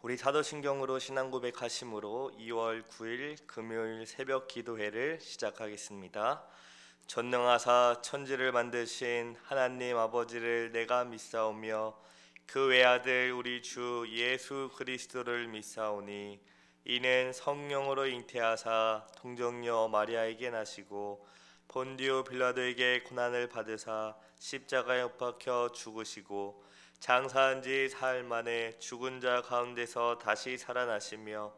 우리 사도신경으로 신앙 고백하심으로 2월 9일 금요일 새벽 기도회를 시작하겠습니다. 전능하사 천지를 만드신 하나님 아버지를 내가 믿사오며 그 외아들 우리 주 예수 그리스도를 믿사오니 이는 성령으로 잉태하사 동정녀 마리아에게 나시고 본디오 빌라도에게 고난을 받으사 십자가에 못 박혀 죽으시고 장사한 지 사흘 만에 죽은 자 가운데서 다시 살아나시며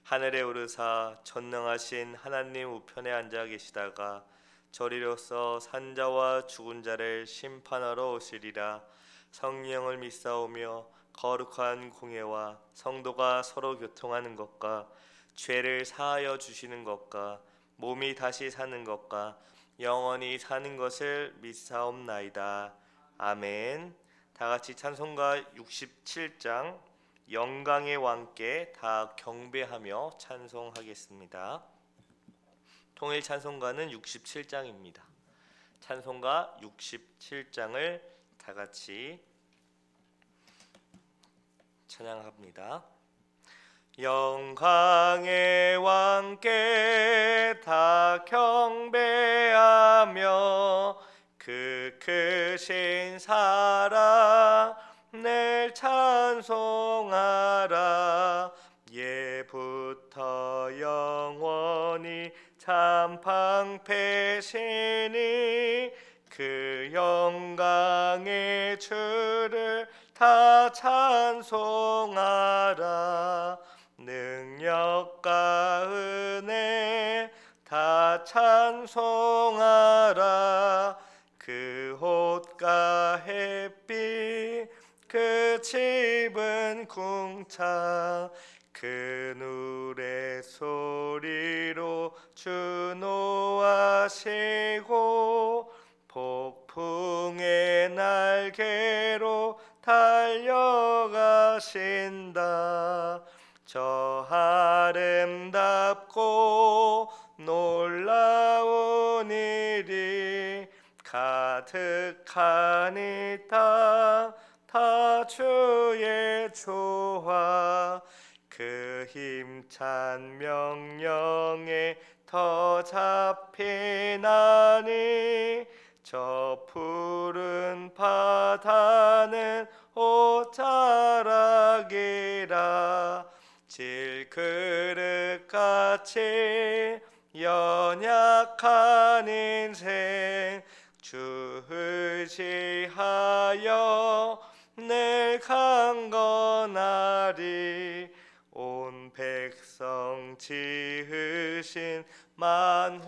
하늘에 오르사 전능하신 하나님 우편에 앉아 계시다가 저리로서 산자와 죽은 자를 심판하러 오시리라. 성령을 믿사오며 거룩한 공예와 성도가 서로 교통하는 것과 죄를 사하여 주시는 것과 몸이 다시 사는 것과 영원히 사는 것을 믿사옵나이다. 아멘. 다 같이 찬송가 67장 영광의 왕께 다 경배하며 찬송하겠습니다. 통일 찬송가는 67장입니다. 찬송가 67장을 다 같이 찬양합니다. 영광의 왕께 다 경배하며 그 크신 사랑을 찬송하라. 예부터 영원히 참 방패시니 그 영광의 주를 다 찬송하라. 능력과 은혜 다 찬송하라. 그 옷과 햇빛 그 집은 궁창 그 누레 소리로 주노하시고 폭풍의 날개로 달려가신다. 저 아름답고 놀라운 일이 가득한 이 땅 다 주의 조화 그 힘찬 명령에 더 잡히나니 저 푸른 바다는 옷자락이라. 질그릇같이 연약한 인생 주 의지하여 늘 강건하리. 온 백성 지으신 만왕이시니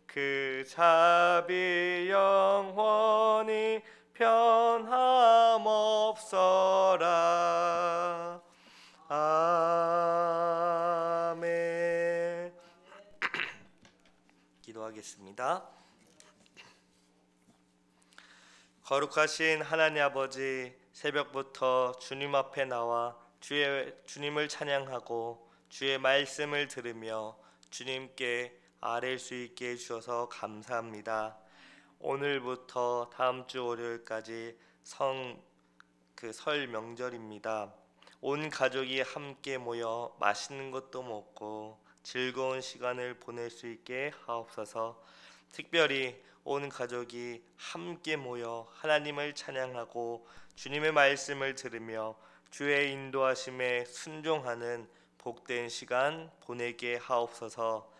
그 자비 영원히 변함없어라. 아멘. 기도하겠습니다. 거룩하신 하나님 아버지, 새벽부터 주님 앞에 나와 주님을 찬양하고 주의 말씀을 들으며 주님께 아뢰일 수 있게 해주셔서 감사합니다. 오늘부터 다음 주 월요일까지 설 명절입니다. 온 가족이 함께 모여 맛있는 것도 먹고 즐거운 시간을 보낼 수 있게 하옵소서. 특별히 온 가족이 함께 모여 하나님을 찬양하고 주님의 말씀을 들으며 주의 인도하심에 순종하는 복된 시간 보내게 하옵소서.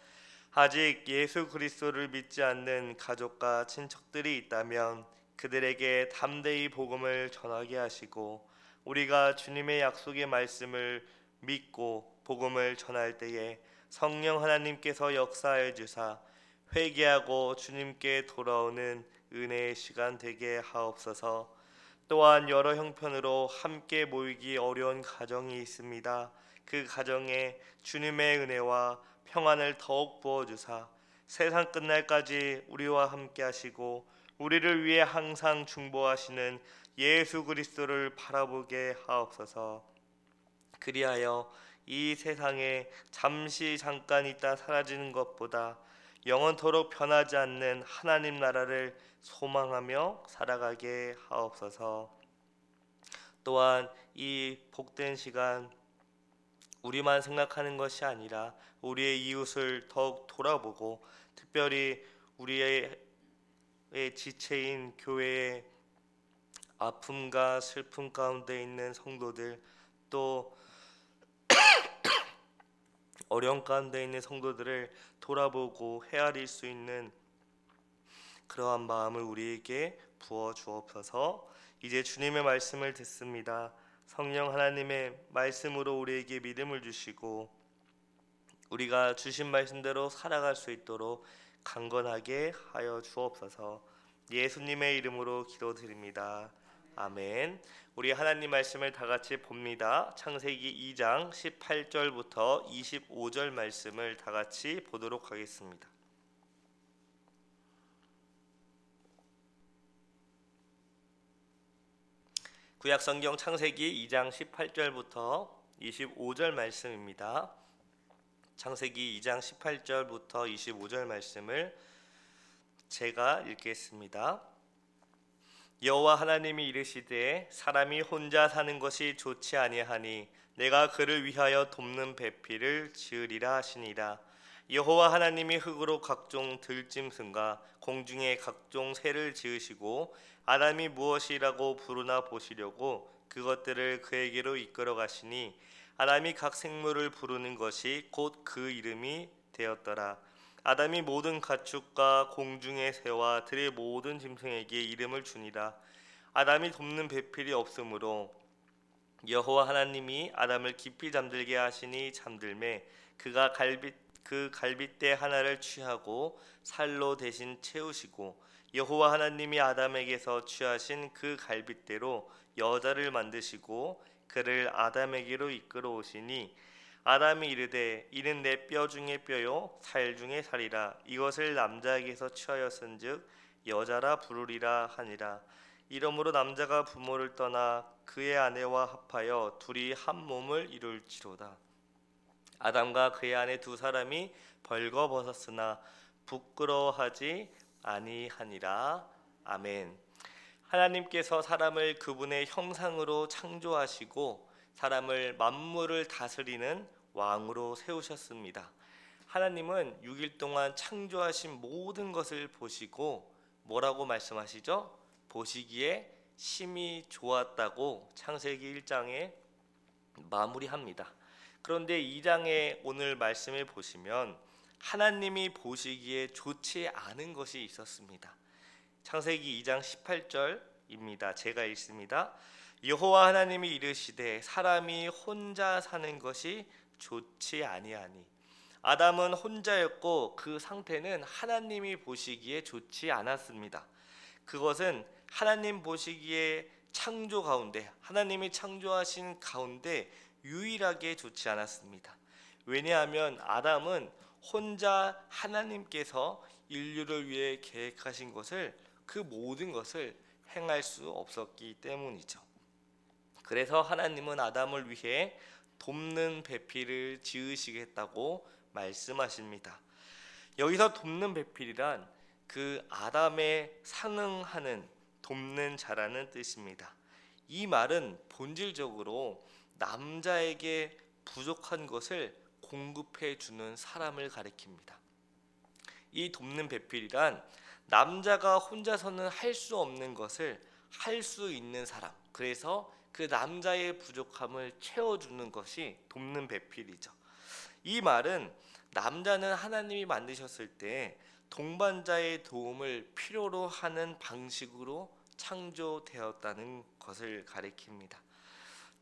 아직 예수 그리스도를 믿지 않는 가족과 친척들이 있다면 그들에게 담대히 복음을 전하게 하시고 우리가 주님의 약속의 말씀을 믿고 복음을 전할 때에 성령 하나님께서 역사해 주사 회개하고 주님께 돌아오는 은혜의 시간 되게 하옵소서. 또한 여러 형편으로 함께 모이기 어려운 가정이 있습니다. 그 가정에 주님의 은혜와 평안을 더욱 부어주사 세상 끝날까지 우리와 함께 하시고 우리를 위해 항상 중보하시는 예수 그리스도를 바라보게 하옵소서. 그리하여 이 세상에 잠깐 있다 사라지는 것보다 영원토록 변하지 않는 하나님 나라를 소망하며 살아가게 하옵소서. 또한 이 복된 시간 우리만 생각하는 것이 아니라 우리의 이웃을 더욱 돌아보고 특별히 우리의 지체인 교회의 아픔과 슬픔 가운데 있는 성도들, 또 어려움 가운데 있는 성도들을 돌아보고 헤아릴 수 있는 그러한 마음을 우리에게 부어 주옵소서. 이제 주님의 말씀을 듣습니다. 성령 하나님의 말씀으로 우리에게 믿음을 주시고 우리가 주신 말씀대로 살아갈 수 있도록 강건하게 하여 주옵소서. 예수님의 이름으로 기도드립니다. 아멘. 우리 하나님 말씀을 다 같이 봅니다. 창세기 2장 18절부터 25절 말씀을 다 같이 보도록 하겠습니다. 구약 성경 창세기 2장 18절부터 25절 말씀입니다. 창세기 2장 18절부터 25절 말씀을 제가 읽겠습니다. 여호와 하나님이 이르시되 사람이 혼자 사는 것이 좋지 아니하니 내가 그를 위하여 돕는 배필을 지으리라 하시니라. 여호와 하나님이 흙으로 각종 들짐승과 공중의 각종 새를 지으시고 아담이 무엇이라고 부르나 보시려고 그것들을 그에게로 이끌어 가시니 아담이 각 생물을 부르는 것이 곧 그 이름이 되었더라. 아담이 모든 가축과 공중의 새와 들의 모든 짐승에게 이름을 주니라. 아담이 돕는 배필이 없으므로 여호와 하나님이 아담을 깊이 잠들게 하시니 잠들매 그가 그 갈빗대 하나를 취하고 살로 대신 채우시고 여호와 하나님이 아담에게서 취하신 그 갈빗대로 여자를 만드시고 그를 아담에게로 이끌어 오시니 아담이 이르되 이는 내 뼈 중에 뼈요 살 중에 살이라. 이것을 남자에게서 취하였은즉 여자라 부르리라 하니라. 이러므로 남자가 부모를 떠나 그의 아내와 합하여 둘이 한 몸을 이룰지로다. 아담과 그의 아내 두 사람이 벌거벗었으나 부끄러워하지 아니하니라. 아멘. 하나님께서 사람을 그분의 형상으로 창조하시고 사람을 만물을 다스리는 왕으로 세우셨습니다. 하나님은 6일 동안 창조하신 모든 것을 보시고 뭐라고 말씀하시죠? 보시기에 심히 좋았다고 창세기 1장에 마무리합니다. 그런데 2장의 오늘 말씀을 보시면 하나님이 보시기에 좋지 않은 것이 있었습니다. 창세기 2장 18절입니다. 제가 읽습니다. 여호와 하나님이 이르시되 사람이 혼자 사는 것이 좋지 아니하니. 아담은 혼자였고 그 상태는 하나님이 보시기에 좋지 않았습니다. 그것은 하나님 보시기에 창조 가운데 하나님이 창조하신 가운데 유일하게 좋지 않았습니다. 왜냐하면 아담은 혼자 하나님께서 인류를 위해 계획하신 것을 그 모든 것을 행할 수 없었기 때문이죠. 그래서 하나님은 아담을 위해 돕는 배필을 지으시겠다고 말씀하십니다. 여기서 돕는 배필이란 그 아담에 상응하는 돕는 자라는 뜻입니다. 이 말은 본질적으로 남자에게 부족한 것을 공급해 주는 사람을 가리킵니다. 이 돕는 배필이란 남자가 혼자서는 할 수 없는 것을 할 수 있는 사람, 그래서 그 남자의 부족함을 채워주는 것이 돕는 배필이죠. 이 말은 남자는 하나님이 만드셨을 때 동반자의 도움을 필요로 하는 방식으로 창조되었다는 것을 가리킵니다.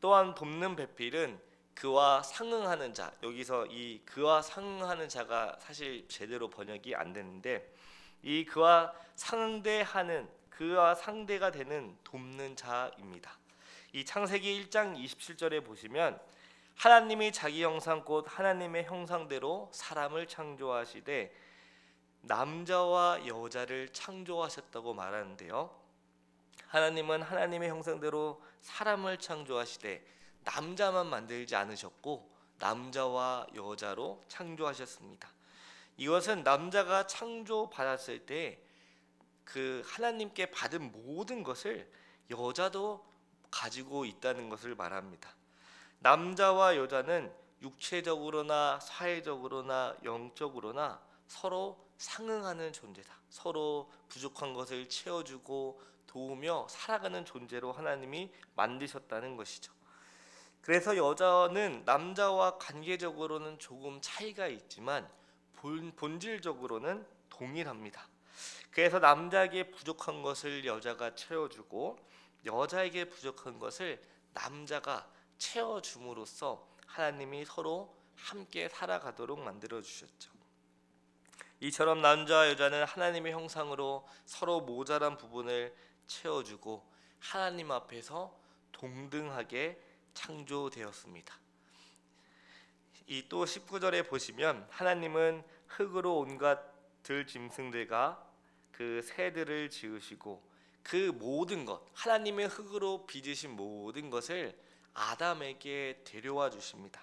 또한 돕는 배필은 그와 상응하는 자, 여기서 이 그와 상응하는 자가 사실 제대로 번역이 안 되는데 이 그와 상대하는 그와 상대가 되는 돕는 자입니다. 이 창세기 1장 27절에 보시면 하나님이 자기 형상 곧 하나님의 형상대로 사람을 창조하시되 남자와 여자를 창조하셨다고 말하는데요. 하나님은 하나님의 형상대로 사람을 창조하시되 남자만 만들지 않으셨고 남자와 여자로 창조하셨습니다. 이것은 남자가 창조받았을 때 그 하나님께 받은 모든 것을 여자도 가지고 있다는 것을 말합니다. 남자와 여자는 육체적으로나 사회적으로나 영적으로나 서로 상응하는 존재다. 서로 부족한 것을 채워주고 도우며 살아가는 존재로 하나님이 만드셨다는 것이죠. 그래서 여자는 남자와 관계적으로는 조금 차이가 있지만 본질적으로는 동일합니다. 그래서 남자에게 부족한 것을 여자가 채워주고 여자에게 부족한 것을 남자가 채워줌으로써 하나님이 서로 함께 살아가도록 만들어 주셨죠. 이처럼 남자와 여자는 하나님의 형상으로 서로 모자란 부분을 채워주고 하나님 앞에서 동등하게 창조되었습니다. 이 또 19절에 보시면 하나님은 흙으로 온갖 들짐승들과 그 새들을 지으시고 그 모든 것, 하나님의 흙으로 빚으신 모든 것을 아담에게 데려와 주십니다.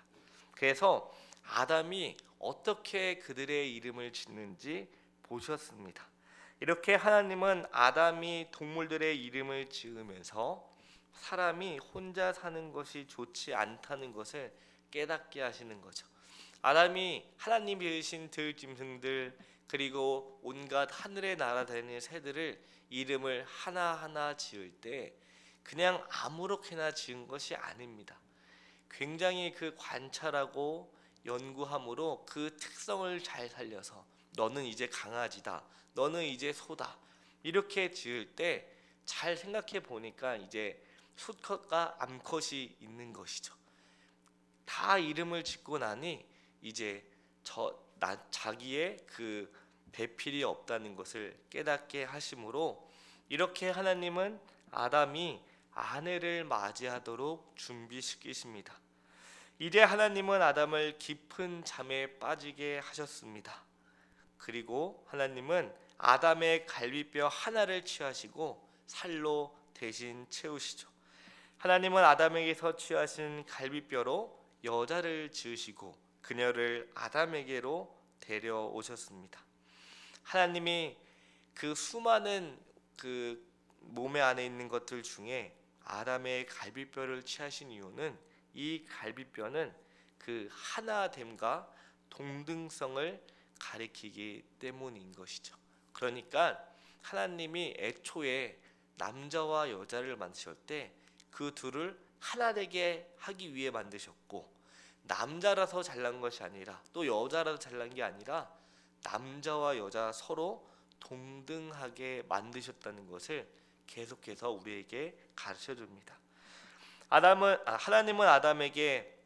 그래서 아담이 어떻게 그들의 이름을 짓는지 보셨습니다. 이렇게 하나님은 아담이 동물들의 이름을 지으면서 사람이 혼자 사는 것이 좋지 않다는 것을 깨닫게 하시는 거죠. 아담이 하나님이 지으신 들짐승들 그리고 온갖 하늘에 날아다니는 새들을 이름을 하나하나 지을 때 그냥 아무렇게나 지은 것이 아닙니다. 굉장히 그 관찰하고 연구함으로 그 특성을 잘 살려서 너는 이제 강아지다, 너는 이제 소다 이렇게 지을 때 잘 생각해 보니까 이제 수컷과 암컷이 있는 것이죠. 다 이름을 짓고 나니 이제 자기의 그 배필이 없다는 것을 깨닫게 하심으로 이렇게 하나님은 아담이 아내를 맞이하도록 준비시키십니다. 이제 하나님은 아담을 깊은 잠에 빠지게 하셨습니다. 그리고 하나님은 아담의 갈비뼈 하나를 취하시고 살로 대신 채우시죠. 하나님은 아담에게서 취하신 갈비뼈로 여자를 지으시고 그녀를 아담에게로 데려오셨습니다. 하나님이 그 수많은 그 몸에 안에 있는 것들 중에 아담의 갈비뼈를 취하신 이유는 이 갈비뼈는 그 하나됨과 동등성을 가리키기 때문인 것이죠. 그러니까 하나님이 애초에 남자와 여자를 만드실 때 그 둘을 하나 되게 하기 위해 만드셨고 남자라서 잘난 것이 아니라 또 여자라서 잘난 게 아니라 남자와 여자 서로 동등하게 만드셨다는 것을 계속해서 우리에게 가르쳐 줍니다. 하나님은 아담에게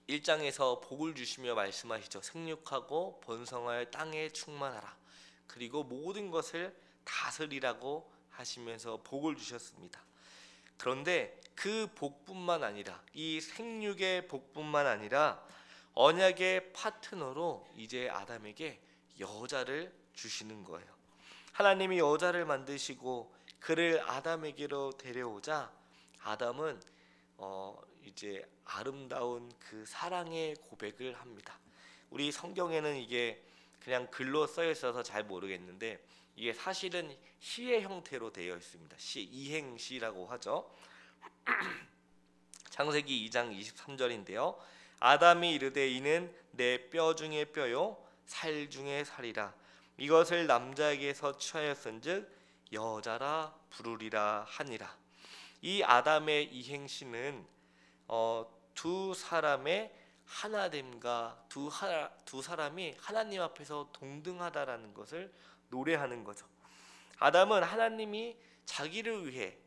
1장에서 복을 주시며 말씀하시죠. 생육하고 번성하여 땅에 충만하라. 그리고 모든 것을 다스리라고 하시면서 복을 주셨습니다. 그런데 그 복뿐만 아니라 이 생육의 복뿐만 아니라 언약의 파트너로 이제 아담에게 여자를 주시는 거예요. 하나님이 여자를 만드시고 그를 아담에게로 데려오자 아담은 이제 아름다운 그 사랑의 고백을 합니다. 우리 성경에는 이게 그냥 글로 쓰여 있어서 잘 모르겠는데 이게 사실은 시의 형태로 되어 있습니다. 시, 이행시라고 하죠. 창세기 2장 23절인데요. 아담이 이르되 이는 내 뼈 중에 뼈요 살 중에 살이라. 이것을 남자에게서 취하였은즉 여자라 부르리라 하니라. 이 아담의 이행시는 두 사람의 하나됨과 두 사람이 하나님 앞에서 동등하다라는 것을 노래하는 거죠. 아담은 하나님이 자기를 위해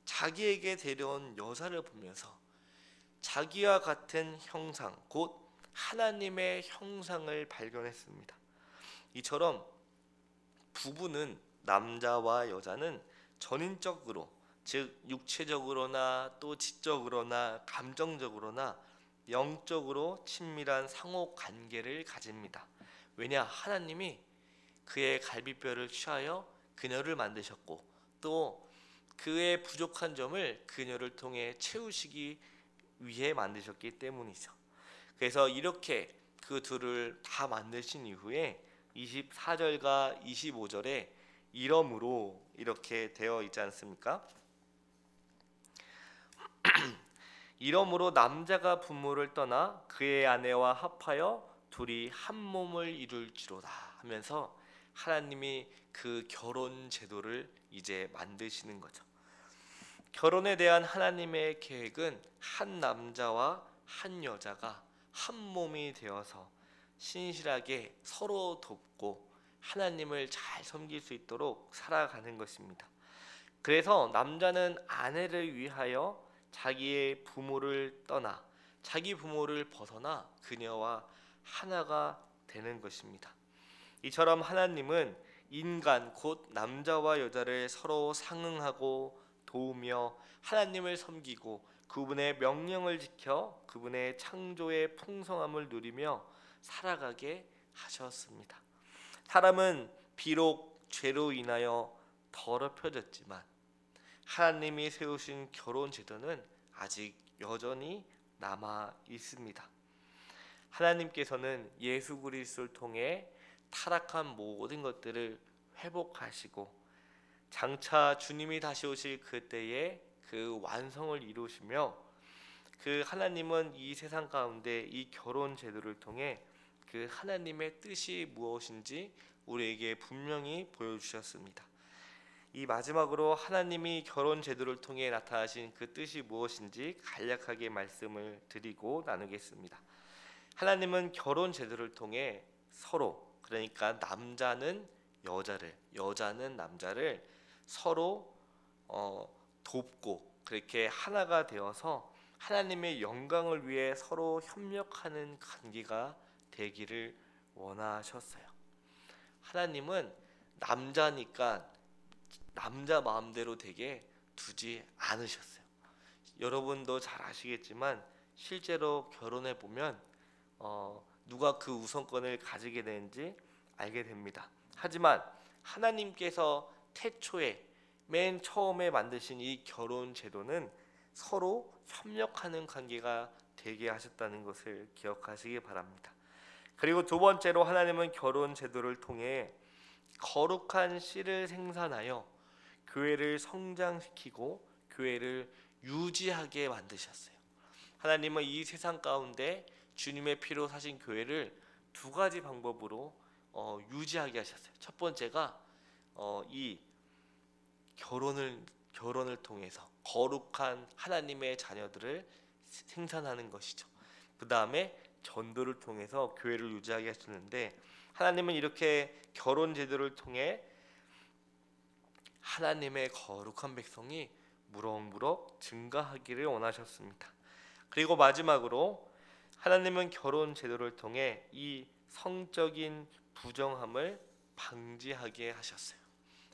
자기에게 데려온 여자를 보면서 자기와 같은 형상, 곧 하나님의 형상을 발견했습니다. 이처럼 부부는 남자와 여자는 전인적으로 즉 육체적으로나 또 지적으로나 감정적으로나 영적으로 친밀한 상호 관계를 가집니다. 왜냐? 하나님이 그의 갈비뼈를 취하여 그녀를 만드셨고 또 그의 부족한 점을 그녀를 통해 채우시기 위해 만드셨기 때문이죠. 그래서 이렇게 그 둘을 다 만드신 이후에 24절과 25절에 이러므로 이렇게 되어 있지 않습니까? 이러므로 남자가 부모를 떠나 그의 아내와 합하여 둘이 한 몸을 이룰지로다 하면서 하나님이 그 결혼 제도를 이제 만드시는 거죠. 결혼에 대한 하나님의 계획은 한 남자와 한 여자가 한 몸이 되어서 신실하게 서로 돕고 하나님을 잘 섬길 수 있도록 살아가는 것입니다. 그래서 남자는 아내를 위하여 자기의 부모를 떠나 자기 부모를 벗어나 그녀와 하나가 되는 것입니다. 이처럼 하나님은 인간 곧 남자와 여자를 서로 상응하고 도우며 하나님을 섬기고 그분의 명령을 지켜 그분의 창조의 풍성함을 누리며 살아가게 하셨습니다. 사람은 비록 죄로 인하여 더럽혀졌지만 하나님이 세우신 결혼 제도는 아직 여전히 남아 있습니다. 하나님께서는 예수 그리스도를 통해 타락한 모든 것들을 회복하시고 장차 주님이 다시 오실 그때에 그 완성을 이루시며 그 하나님은 이 세상 가운데 이 결혼 제도를 통해 그 하나님의 뜻이 무엇인지 우리에게 분명히 보여주셨습니다. 이 마지막으로 하나님이 결혼 제도를 통해 나타나신 그 뜻이 무엇인지 간략하게 말씀을 드리고 나누겠습니다. 하나님은 결혼 제도를 통해 서로, 그러니까 남자는 여자를, 여자는 남자를 서로 돕고 그렇게 하나가 되어서 하나님의 영광을 위해 서로 협력하는 관계가 되기를 원하셨어요. 하나님은 남자니까 남자 마음대로 되게 두지 않으셨어요. 여러분도 잘 아시겠지만 실제로 결혼해 보면 누가 그 우선권을 가지게 되는지 알게 됩니다. 하지만 하나님께서 태초에 맨 처음에 만드신 이 결혼 제도는 서로 협력하는 관계가 되게 하셨다는 것을 기억하시기 바랍니다. 그리고 두 번째로 하나님은 결혼 제도를 통해 거룩한 씨를 생산하여 교회를 성장시키고 교회를 유지하게 만드셨어요. 하나님은 이 세상 가운데 주님의 피로 사신 교회를 두 가지 방법으로 유지하게 하셨어요. 첫 번째가 이 결혼을 통해서 거룩한 하나님의 자녀들을 생산하는 것이죠. 그 다음에 전도를 통해서 교회를 유지하게 하셨는데 하나님은 이렇게 결혼 제도를 통해 하나님의 거룩한 백성이 무럭무럭 증가하기를 원하셨습니다. 그리고 마지막으로 하나님은 결혼 제도를 통해 이 성적인 부정함을 방지하게 하셨어요.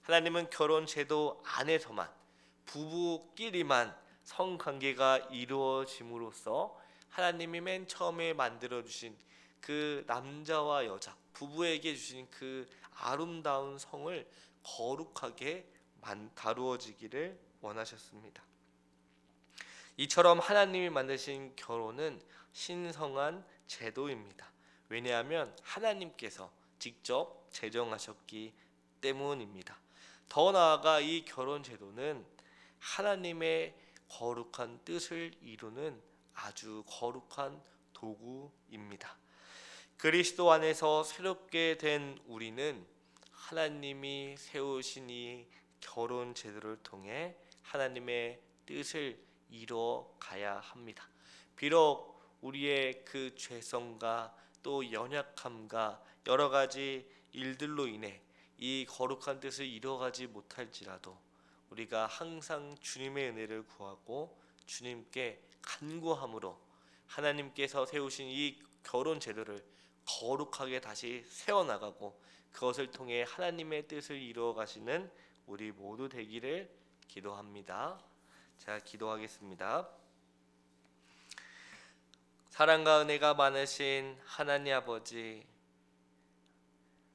하나님은 결혼 제도 안에서만 부부끼리만 성관계가 이루어짐으로써 하나님이 맨 처음에 만들어 주신 그 남자와 여자 부부에게 주신 그 아름다운 성을 거룩하게 다루어지기를 원하셨습니다. 이처럼 하나님이 만드신 결혼은 신성한 제도입니다. 왜냐하면 하나님께서 직접 제정하셨기 때문입니다. 더 나아가 이 결혼 제도는 하나님의 거룩한 뜻을 이루는 아주 거룩한 도구입니다. 그리스도 안에서 새롭게 된 우리는 하나님이 세우신 이 결혼 제도를 통해 하나님의 뜻을 이루어 가야 합니다. 비록 우리의 그 죄성과 또 연약함과 여러 가지 일들로 인해 이 거룩한 뜻을 이루어가지 못할지라도 우리가 항상 주님의 은혜를 구하고 주님께 간구함으로 하나님께서 세우신 이 결혼 제도를 거룩하게 다시 세워나가고 그것을 통해 하나님의 뜻을 이루어 가시는 우리 모두 되기를 기도합니다. 자, 기도하겠습니다. 사랑과 은혜가 많으신 하나님 아버지,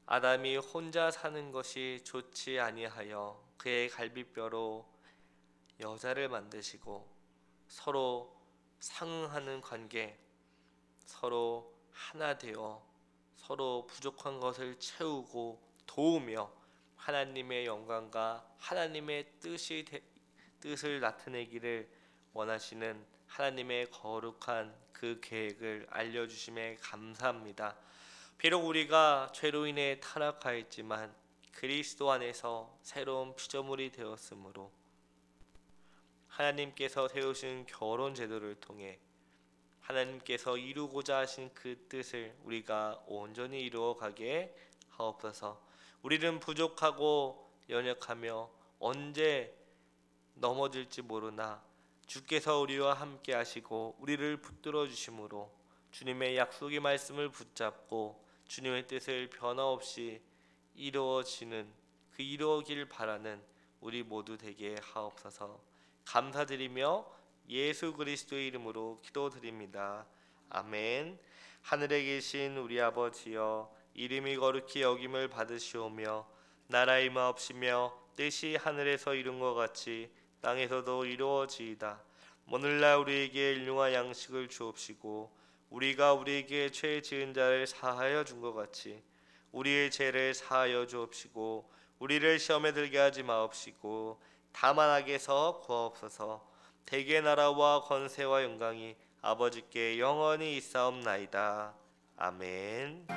아담이 혼자 사는 것이 좋지 아니하여 그의 갈비뼈로 여자를 만드시고 서로 상응하는 관계, 서로 하나 되어 서로 부족한 것을 채우고 도우며 하나님의 영광과 하나님의 뜻을 나타내기를 원하시는 하나님의 거룩한 그 계획을 알려주심에 감사합니다. 비록 우리가 죄로 인해 타락하였지만 그리스도 안에서 새로운 피조물이 되었으므로 하나님께서 세우신 결혼 제도를 통해 하나님께서 이루고자 하신 그 뜻을 우리가 온전히 이루어가게 하옵소서. 우리는 부족하고 연약하며 언제 넘어질지 모르나 주께서 우리와 함께 하시고 우리를 붙들어 주심으로 주님의 약속의 말씀을 붙잡고 주님의 뜻을 변화없이 이루어지는 그 이루어길 바라는 우리 모두 되게 하옵소서. 감사드리며 예수 그리스도의 이름으로 기도드립니다. 아멘. 하늘에 계신 우리 아버지여, 이름이 거룩히 여김을 받으시오며 나라의 마옵시며 뜻이 하늘에서 이룬 것 같이 땅에서도 이루어지이다. 오늘날 우리에게 일용할 양식을 주옵시고 우리가 우리에게 죄 지은 자를 사하여 준 것 같이 우리의 죄를 사하여 주옵시고 우리를 시험에 들게 하지 마옵시고 다만 악에서 구하옵소서. 대개 나라와 권세와 영광이 아버지께 영원히 있사옵나이다. 아멘.